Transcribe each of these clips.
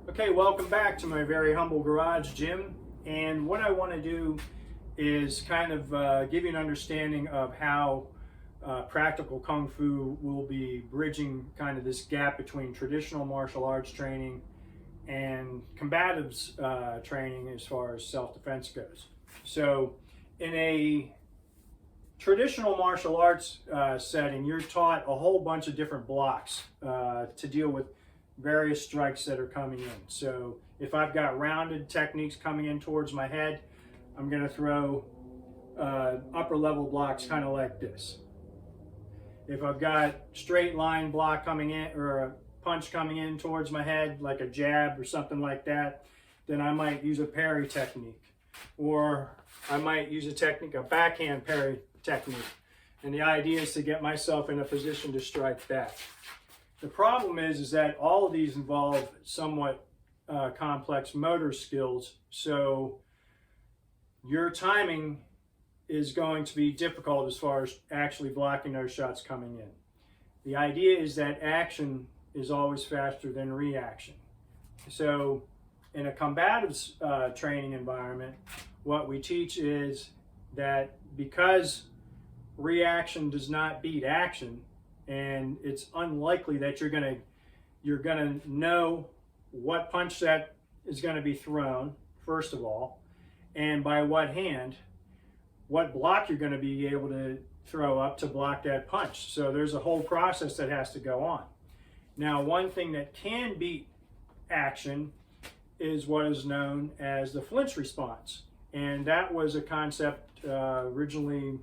Okay, welcome back to my very humble garage gym. And what I want to do is kind of give you an understanding of how practical Kung Fu will be bridging kind of this gap between traditional martial arts training and combatives training as far as self-defense goes. So in a traditional martial arts setting, you're taught a whole bunch of different blocks to deal with various strikes that are coming in. So if I've got rounded techniques coming in towards my head, I'm going to throw upper level blocks kind of like this. If I've got straight line block coming in or a punch coming in towards my head, like a jab or something like that, then I might use a parry technique. Or I might use a backhand parry technique. And the idea is to get myself in a position to strike back. The problem is that all of these involve somewhat complex motor skills, so your timing is going to be difficult as far as actually blocking those shots coming in. The idea is that action is always faster than reaction. So in a combatives training environment, what we teach is that because reaction does not beat action, and it's unlikely that you're gonna know what punch that is going to be thrown, first of all, and by what hand, what block you're going to be able to throw up to block that punch. So there's a whole process that has to go on. Now, one thing that can beat action is what is known as the flinch response, and that was a concept originally,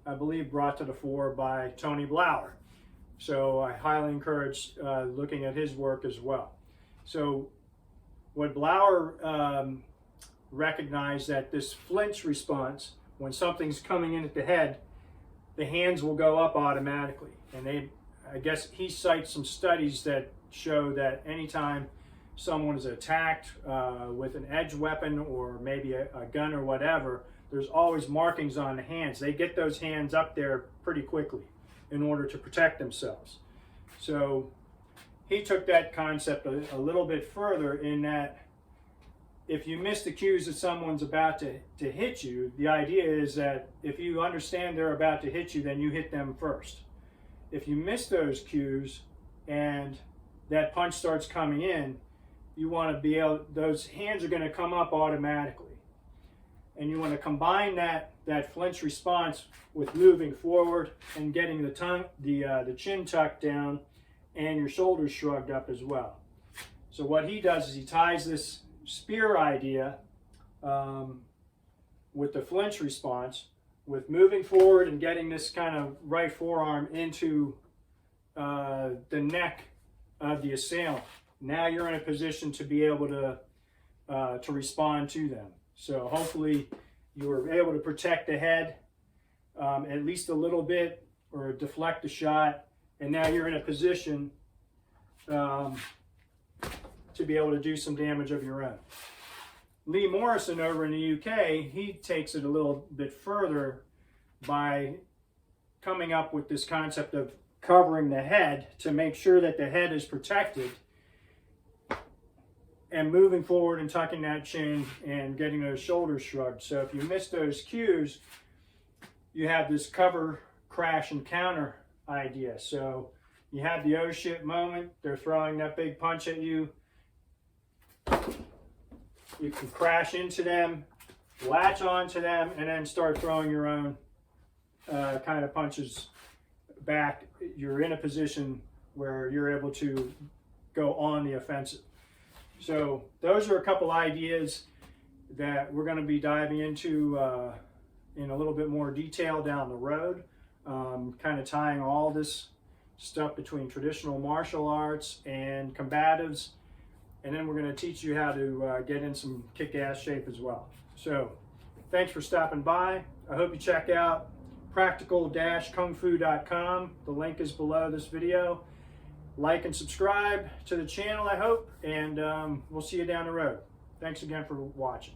I believe, brought to the fore by Tony Blauer. So I highly encourage looking at his work as well. So what Blauer recognized, that this flinch response, when something's coming in at the head, the hands will go up automatically. And I guess he cites some studies that show that anytime someone is attacked with an edge weapon or maybe a gun or whatever, there's always markings on the hands. They get those hands up there pretty quickly in order to protect themselves. So he took that concept a little bit further, in that if you miss the cues that someone's about to hit you, the idea is that if you understand they're about to hit you, then you hit them first. If you miss those cues and that punch starts coming in, you want to be able, those hands are going to come up automatically. And you want to combine that flinch response with moving forward and getting the chin tucked down and your shoulders shrugged up as well. So what he does is he ties this spear idea with the flinch response, with moving forward and getting this kind of right forearm into the neck of the assailant. Now you're in a position to be able to respond to them. So hopefully you were able to protect the head at least a little bit, or deflect the shot, and now you're in a position to be able to do some damage of your own. Morrison over in the UK, he takes it a little bit further by coming up with this concept of covering the head to make sure that the head is protected, and moving forward and tucking that chin and getting those shoulders shrugged. So if you miss those cues, you have this cover, crash, and counter idea. So you have the oh shit moment, they're throwing that big punch at you. You can crash into them, latch onto them, and then start throwing your own kind of punches back. You're in a position where you're able to go on the offensive. So those are a couple ideas that we're going to be diving into in a little bit more detail down the road, kind of tying all this stuff between traditional martial arts and combatives, and then we're going to teach you how to get in some kick-ass shape as well. So thanks for stopping by. I hope you check out practical-kungfu.com. The link is below this video. Like and subscribe to the channel, I hope, and we'll see you down the road. Thanks again for watching.